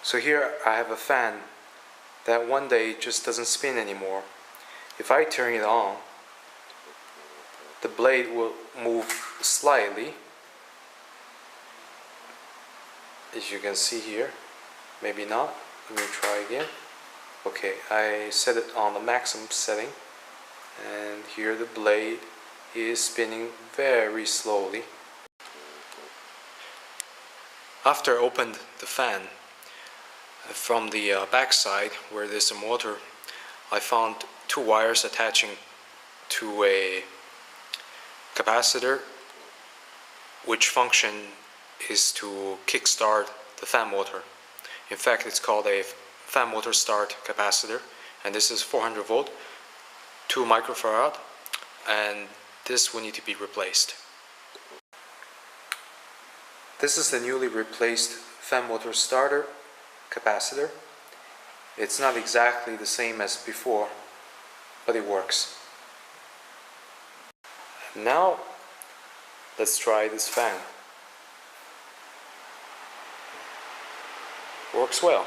So here I have a fan that one day just doesn't spin anymore. If I turn it on, the blade will move slightly, as you can see here. Maybe not. Let me try again. Okay, I set it on the maximum setting, and here the blade is spinning very slowly. After I opened the fan, from the back side where there's a motor, I found two wires attaching to a capacitor, which function is to kickstart the fan motor. In fact, it's called a fan motor start capacitor, and this is 400 volt, 2 microfarad, and this will need to be replaced. This is the newly replaced fan motor starter capacitor. It's not exactly the same as before, but it works. Now let's try this fan. Works well.